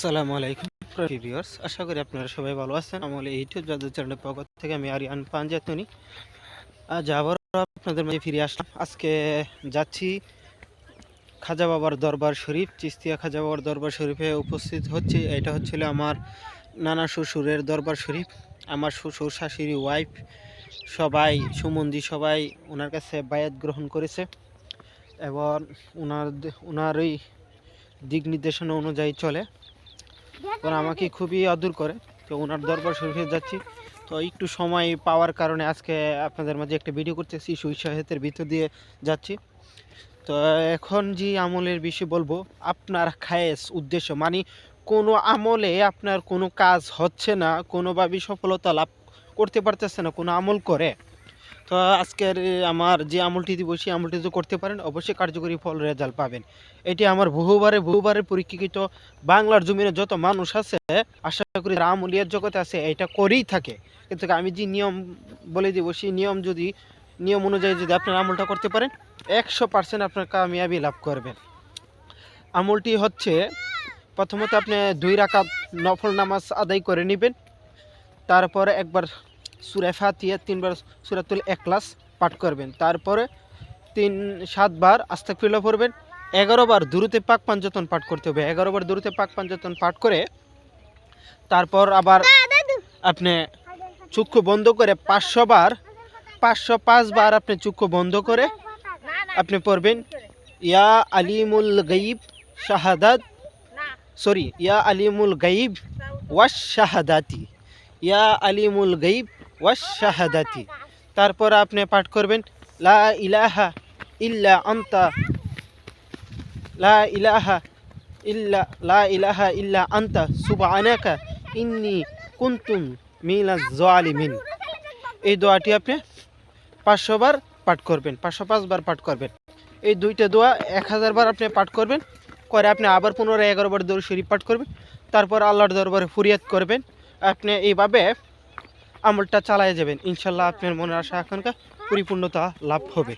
আসসালামু আলাইকুম ভিউয়ার্স, আশা করি আপনারা সবাই ভালো আছেন। আমার ইউটিউব জাদু চ্যানেলের পক্ষ থেকে আমি আরিয়ান পাঞ্জাতনি আজ আবার আপনাদের মাঝে ফিরে আসলাম। আজকে যাচ্ছি খাজা বাবার দরবার শরীফ, চিস্তিয়া খাজা বাবার দরবার শরীফে উপস্থিত হচ্ছে। এটা হচ্ছিল আমার নানা শ্বশুরের দরবার শরীফ। আমার শ্বশুর শাশুড়ি ওয়াইফ সবাই সুমন্দি সবাই ওনার কাছে বায়াত গ্রহণ করেছে এবং ওনার ওই দিক নির্দেশনা অনুযায়ী চলে। ওরা আমাকে খুবই আদর করে, তো ওনার দরবার শরীফে যাচ্ছি। তো একটু সময় পাওয়ার কারণে আজকে আপনাদের মাঝে একটা ভিডিও করতেছি, সুইসাহেতের ভিতর দিয়ে যাচ্ছি। তো এখন যে আমলের বিষয়ে বলবো, আপনার খায়েস উদ্দেশ্য মানে কোনো আমলে আপনার কোনো কাজ হচ্ছে না, কোনোভাবেই সফলতা লাভ করতে পারতেছে না কোনো আমল করে, তো আজকের আমার যে আমলটি দিব সেই আমলটি যদি করতে পারেন অবশ্যই কার্যকরী ফল রেজাল্ট পাবেন। এটি আমার বহুবারে পরীক্ষিত বাংলার জমিনে যত মানুষ আছে আশা করি আমলিয়ার জগতে আছে এটা করেই থাকে। কিন্তু আমি যে নিয়ম বলে দিব সেই নিয়ম অনুযায়ী যদি আপনার আমলটা করতে পারেন 100% আপনার কামিয়াবি লাভ করবেন। আমলটি হচ্ছে প্রথমত আপনি 2 রাকাত নফল নামাজ আদায় করে নেবেন, তারপরে একবার সূরা ফাতিহা 3 বার সূরাতুল ইখলাস পাঠ করবেন, তারপরে 7 বার আস্তাগফিরুল্লাহ পড়বেন, 11 বার দুরূদে পাক পাঞ্জাতন পাঠ করতে হবে। 11 বার দুরূদে পাক পাঞ্জাতন পাঠ করে তারপর আবার আপনি চক্ষু বন্ধ করে 505 বার আপনি চক্ষু বন্ধ করে আপনি পড়বেন ইয়া আলিমুল গায়ব ওয়াশ শাহাদাতি, ইয়া আলিমুল গায়ব ওয়াশ শাহাদাতি। তারপর আপনি পাঠ করবেন লা ইলাহা ইল্লা আনতা সুবহানাকা ইন্নী কুনতু মিনাজ জালিমিন। এই দোয়াটি আপনি 500 বার পাঠ করবেন, 505 বার পাঠ করবেন। এই দুইটা দোয়া 1000 বার আপনি পাঠ করবেন, করে আপনি আবার পুনরায় 11 বার দরুদ শরীফ পাঠ করবেন, তারপর আল্লাহর দরবারে ফরিয়াদ করবেন। আপনি এইভাবে আমলটা চালায় যাবেন, ইনশাল্লাহ আপনার মনের আশা আকাঙ্ক্ষা পরিপূর্ণতা লাভ হবে।